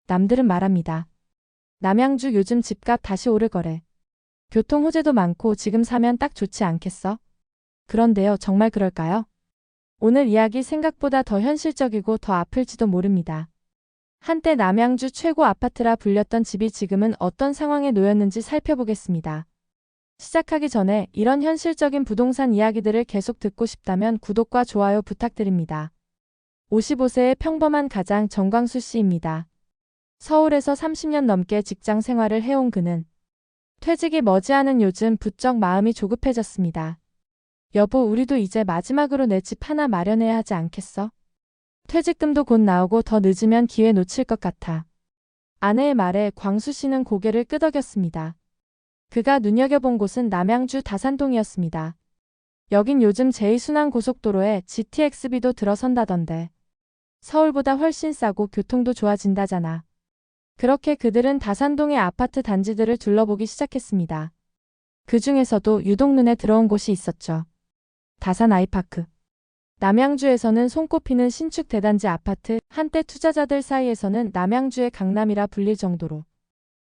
남들은 말합니다. 남양주 요즘 집값 다시 오를 거래. 교통 호재도 많고 지금 사면 딱 좋지 않겠어? 그런데요, 정말 그럴까요? 오늘 이야기 생각보다 더 현실적이고 더 아플지도 모릅니다. 한때 남양주 최고 아파트라 불렸던 집이 지금은 어떤 상황에 놓였는지 살펴보겠습니다. 시작하기 전에 이런 현실적인 부동산 이야기들을 계속 듣고 싶다면 구독과 좋아요 부탁드립니다. 55세의 평범한 가장 정광수 씨입니다. 서울에서 30년 넘게 직장 생활을 해온 그는 퇴직이 머지않은 요즘 부쩍 마음이 조급해졌습니다. 여보, 우리도 이제 마지막으로 내 집 하나 마련해야 하지 않겠어? 퇴직금도 곧 나오고 더 늦으면 기회 놓칠 것 같아. 아내의 말에 광수 씨는 고개를 끄덕였습니다. 그가 눈여겨본 곳은 남양주 다산동이었습니다. 여긴 요즘 제2순환고속도로에 GTXB도 들어선다던데. 서울보다 훨씬 싸고 교통도 좋아진다잖아. 그렇게 그들은 다산동의 아파트 단지들을 둘러보기 시작했습니다. 그 중에서도 유독 눈에 들어온 곳이 있었죠. 다산 아이파크. 남양주에서는 손꼽히는 신축 대단지 아파트, 한때 투자자들 사이에서는 남양주의 강남이라 불릴 정도로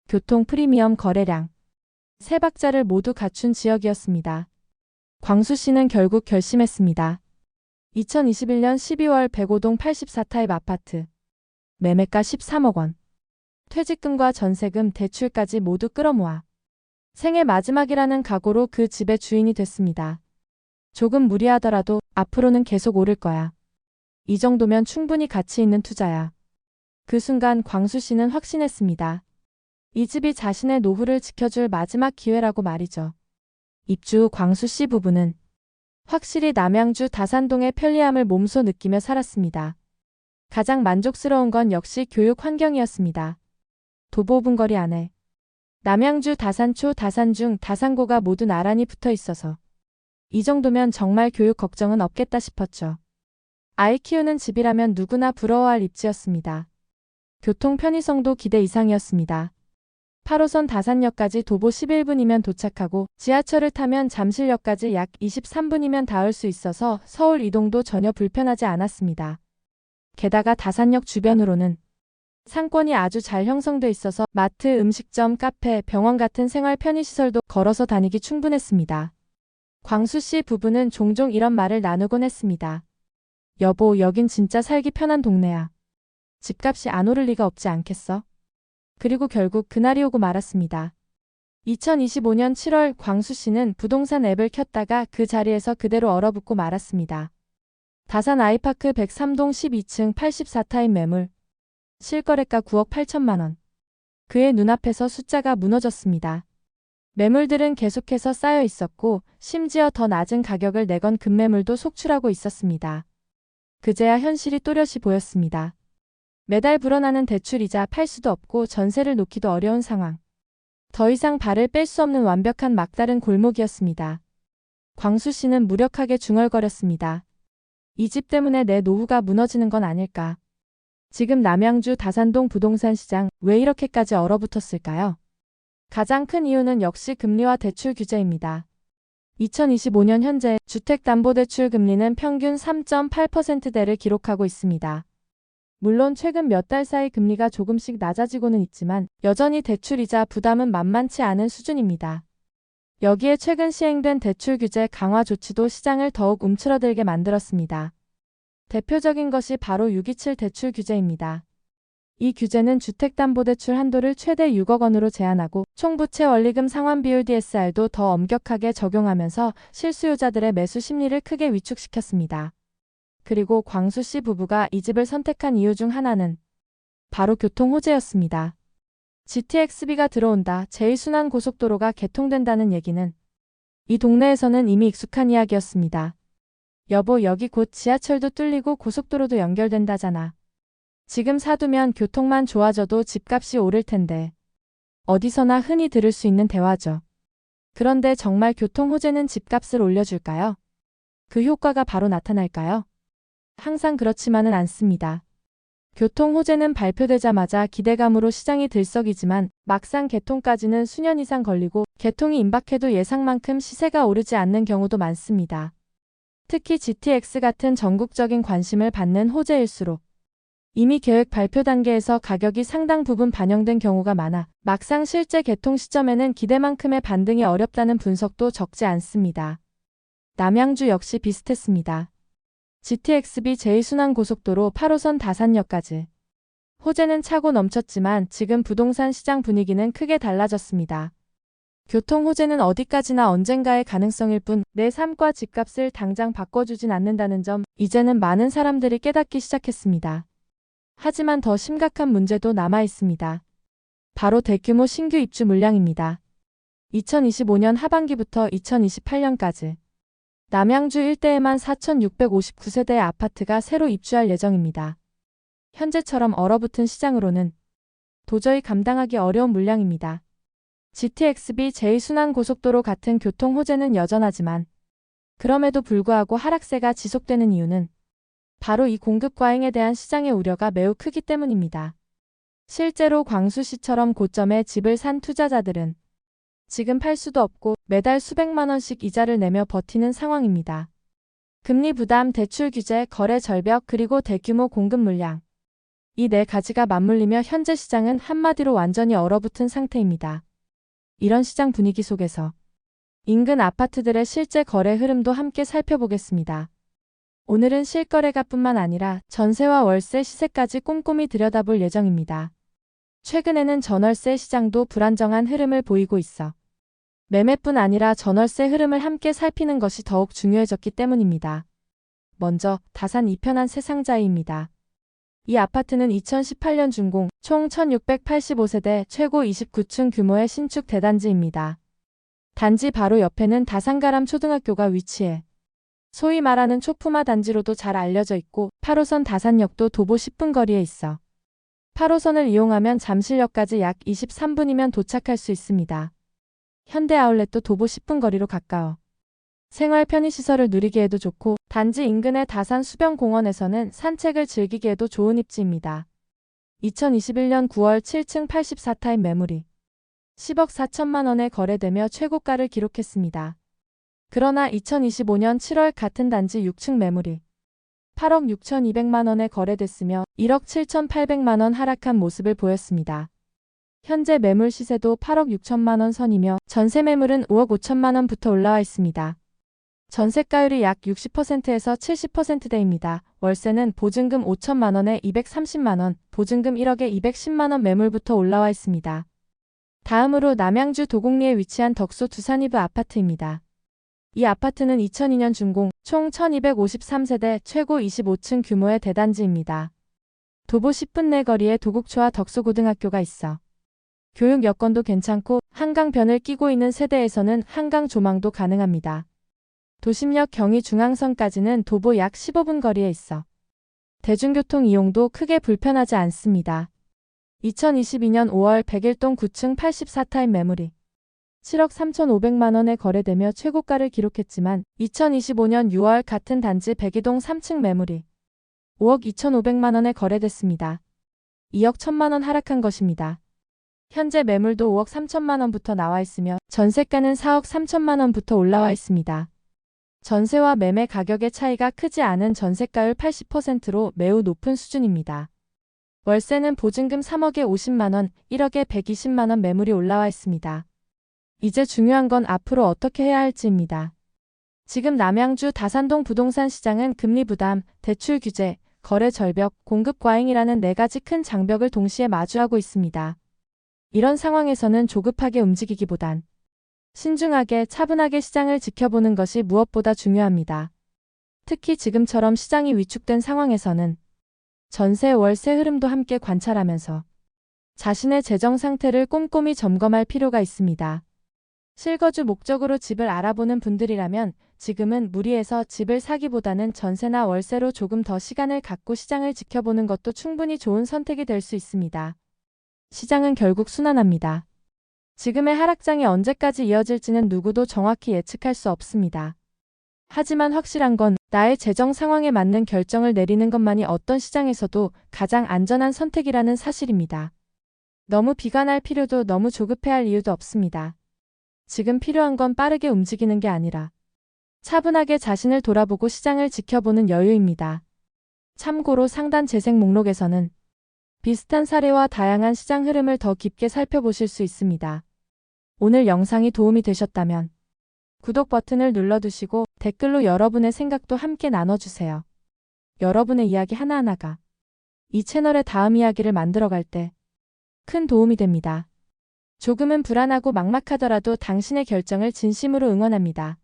교통 프리미엄 거래량, 세 박자를 모두 갖춘 지역이었습니다. 광수 씨는 결국 결심했습니다. 2021년 12월 105동 84타입 아파트. 매매가 13억 원. 퇴직금과 전세금, 대출까지 모두 끌어모아 생애 마지막이라는 각오로 그 집의 주인이 됐습니다. 조금 무리하더라도 앞으로는 계속 오를 거야. 이 정도면 충분히 가치 있는 투자야. 그 순간 광수 씨는 확신했습니다. 이 집이 자신의 노후를 지켜줄 마지막 기회라고 말이죠. 입주 후 광수 씨 부부는 확실히 남양주 다산동의 편리함을 몸소 느끼며 살았습니다. 가장 만족스러운 건 역시 교육 환경이었습니다. 도보 5분 거리 안에 남양주 다산초, 다산중, 다산고가 모두 나란히 붙어 있어서 이 정도면 정말 교육 걱정은 없겠다 싶었죠. 아이 키우는 집이라면 누구나 부러워할 입지였습니다. 교통 편의성도 기대 이상이었습니다. 8호선 다산역까지 도보 11분이면 도착하고 지하철을 타면 잠실역까지 약 23분이면 닿을 수 있어서 서울 이동도 전혀 불편하지 않았습니다. 게다가 다산역 주변으로는 상권이 아주 잘 형성돼 있어서 마트, 음식점, 카페, 병원 같은 생활 편의시설도 걸어서 다니기 충분했습니다. 광수 씨 부부는 종종 이런 말을 나누곤 했습니다. 여보, 여긴 진짜 살기 편한 동네야. 집값이 안 오를 리가 없지 않겠어? 그리고 결국 그날이 오고 말았습니다. 2025년 7월 광수 씨는 부동산 앱을 켰다가 그 자리에서 그대로 얼어붙고 말았습니다. 다산 아이파크 103동 12층 84타입 매물. 실거래가 9억 8천만 원. 그의 눈앞에서 숫자가 무너졌습니다. 매물들은 계속해서 쌓여 있었고 심지어 더 낮은 가격을 내건 급매물도 속출하고 있었습니다. 그제야 현실이 또렷이 보였습니다. 매달 불어나는 대출이자 팔 수도 없고 전세를 놓기도 어려운 상황. 더 이상 발을 뺄 수 없는 완벽한 막다른 골목이었습니다. 광수 씨는 무력하게 중얼거렸습니다. 이 집 때문에 내 노후가 무너지는 건 아닐까. 지금 남양주 다산동 부동산 시장 왜 이렇게까지 얼어붙었을까요? 가장 큰 이유는 역시 금리와 대출 규제입니다. 2025년 현재 주택담보대출 금리는 평균 3.8%대를 기록하고 있습니다. 물론 최근 몇 달 사이 금리가 조금씩 낮아지고는 있지만 여전히 대출이자 부담은 만만치 않은 수준입니다. 여기에 최근 시행된 대출 규제 강화 조치도 시장을 더욱 움츠러들게 만들었습니다. 대표적인 것이 바로 627 대출 규제입니다. 이 규제는 주택담보대출 한도를 최대 6억 원으로 제한하고 총부채 원리금 상환 비율 DSR도 더 엄격하게 적용하면서 실수요자들의 매수 심리를 크게 위축시켰습니다. 그리고 광수 씨 부부가 이 집을 선택한 이유 중 하나는 바로 교통 호재였습니다. GTXB가 들어온다, 제2순환 고속도로가 개통된다는 얘기는 이 동네에서는 이미 익숙한 이야기였습니다. 여보, 여기 곧 지하철도 뚫리고 고속도로도 연결된다잖아. 지금 사두면 교통만 좋아져도 집값이 오를 텐데. 어디서나 흔히 들을 수 있는 대화죠. 그런데 정말 교통 호재는 집값을 올려줄까요? 그 효과가 바로 나타날까요? 항상 그렇지만은 않습니다. 교통 호재는 발표되자마자 기대감으로 시장이 들썩이지만 막상 개통까지는 수년 이상 걸리고 개통이 임박해도 예상만큼 시세가 오르지 않는 경우도 많습니다. 특히 GTX 같은 전국적인 관심을 받는 호재일수록 이미 계획 발표 단계에서 가격이 상당 부분 반영된 경우가 많아 막상 실제 개통 시점에는 기대만큼의 반등이 어렵다는 분석도 적지 않습니다. 남양주 역시 비슷했습니다. GTX-B 제2순환고속도로 8호선 다산역까지. 호재는 차고 넘쳤지만 지금 부동산 시장 분위기는 크게 달라졌습니다. 교통 호재는 어디까지나 언젠가의 가능성일 뿐 내 삶과 집값을 당장 바꿔주진 않는다는 점 이제는 많은 사람들이 깨닫기 시작했습니다. 하지만 더 심각한 문제도 남아 있습니다. 바로 대규모 신규 입주 물량입니다. 2025년 하반기부터 2028년까지 남양주 일대에만 4,659세대의 아파트가 새로 입주할 예정입니다. 현재처럼 얼어붙은 시장으로는 도저히 감당하기 어려운 물량입니다. GTX-B 제2순환고속도로 같은 교통 호재는 여전하지만 그럼에도 불구하고 하락세가 지속되는 이유는 바로 이 공급 과잉에 대한 시장의 우려가 매우 크기 때문입니다. 실제로 광수시처럼 고점에 집을 산 투자자들은 지금 팔 수도 없고 매달 수백만 원씩 이자를 내며 버티는 상황입니다. 금리 부담, 대출 규제, 거래 절벽, 그리고 대규모 공급 물량. 이 네 가지가 맞물리며 현재 시장은 한마디로 완전히 얼어붙은 상태입니다. 이런 시장 분위기 속에서 인근 아파트들의 실제 거래 흐름도 함께 살펴보겠습니다. 오늘은 실거래가뿐만 아니라 전세와 월세 시세까지 꼼꼼히 들여다볼 예정입니다. 최근에는 전월세 시장도 불안정한 흐름을 보이고 있어 매매뿐 아니라 전월세 흐름을 함께 살피는 것이 더욱 중요해졌기 때문입니다. 먼저 다산 이편한 세상자이입니다. 이 아파트는 2018년 준공, 총 1685세대 최고 29층 규모의 신축 대단지입니다. 단지 바로 옆에는 다산가람 초등학교가 위치해 소위 말하는 초품화 단지로도 잘 알려져 있고 8호선 다산역도 도보 10분 거리에 있어 8호선을 이용하면 잠실역까지 약 23분이면 도착할 수 있습니다. 현대아울렛도 도보 10분 거리로 가까워 생활 편의시설을 누리기에도 좋고 단지 인근의 다산 수변공원에서는 산책을 즐기기에도 좋은 입지입니다. 2021년 9월 7층 84타입 매물이 10억 4천만 원에 거래되며 최고가를 기록했습니다. 그러나 2025년 7월 같은 단지 6층 매물이 8억 6,200만 원에 거래됐으며 1억 7,800만 원 하락한 모습을 보였습니다. 현재 매물 시세도 8억 6천만 원 선이며 전세 매물은 5억 5천만 원부터 올라와 있습니다. 전세가율이 약 60%에서 70%대입니다. 월세는 보증금 5천만 원에 230만 원, 보증금 1억에 210만 원 매물부터 올라와 있습니다. 다음으로 남양주 도곡리에 위치한 덕소 두산이브 아파트입니다. 이 아파트는 2002년 준공, 총 1253세대 최고 25층 규모의 대단지입니다. 도보 10분 내 거리에 도곡초와 덕소고등학교가 있어 교육 여건도 괜찮고 한강변을 끼고 있는 세대에서는 한강 조망도 가능합니다. 도심역 경의중앙선까지는 도보 약 15분 거리에 있어 대중교통 이용도 크게 불편하지 않습니다. 2022년 5월 101동 9층 84타입 매물이 7억 3,500만 원에 거래되며 최고가를 기록했지만 2025년 6월 같은 단지 102동 3층 매물이 5억 2,500만 원에 거래됐습니다. 2억 1천만 원 하락한 것입니다. 현재 매물도 5억 3천만 원부터 나와 있으며 전세가는 4억 3천만 원부터 올라와 있습니다. 전세와 매매 가격의 차이가 크지 않은 전세가율 80%로 매우 높은 수준입니다. 월세는 보증금 3억에 50만 원, 1억에 120만 원 매물이 올라와 있습니다. 이제 중요한 건 앞으로 어떻게 해야 할지입니다. 지금 남양주 다산동 부동산 시장은 금리 부담, 대출 규제, 거래 절벽, 공급 과잉이라는 네 가지 큰 장벽을 동시에 마주하고 있습니다. 이런 상황에서는 조급하게 움직이기보단 신중하게 차분하게 시장을 지켜보는 것이 무엇보다 중요합니다. 특히 지금처럼 시장이 위축된 상황에서는 전세, 월세 흐름도 함께 관찰하면서 자신의 재정 상태를 꼼꼼히 점검할 필요가 있습니다. 실거주 목적으로 집을 알아보는 분들이라면 지금은 무리해서 집을 사기보다는 전세나 월세로 조금 더 시간을 갖고 시장을 지켜보는 것도 충분히 좋은 선택이 될 수 있습니다. 시장은 결국 순환합니다. 지금의 하락장이 언제까지 이어질지는 누구도 정확히 예측할 수 없습니다. 하지만 확실한 건 나의 재정 상황에 맞는 결정을 내리는 것만이 어떤 시장에서도 가장 안전한 선택이라는 사실입니다. 너무 비관할 필요도 너무 조급해할 이유도 없습니다. 지금 필요한 건 빠르게 움직이는 게 아니라 차분하게 자신을 돌아보고 시장을 지켜보는 여유입니다. 참고로 상단 재생 목록에서는 비슷한 사례와 다양한 시장 흐름을 더 깊게 살펴보실 수 있습니다. 오늘 영상이 도움이 되셨다면 구독 버튼을 눌러두시고 댓글로 여러분의 생각도 함께 나눠주세요. 여러분의 이야기 하나하나가 이 채널의 다음 이야기를 만들어갈 때 큰 도움이 됩니다. 조금은 불안하고 막막하더라도 당신의 결정을 진심으로 응원합니다.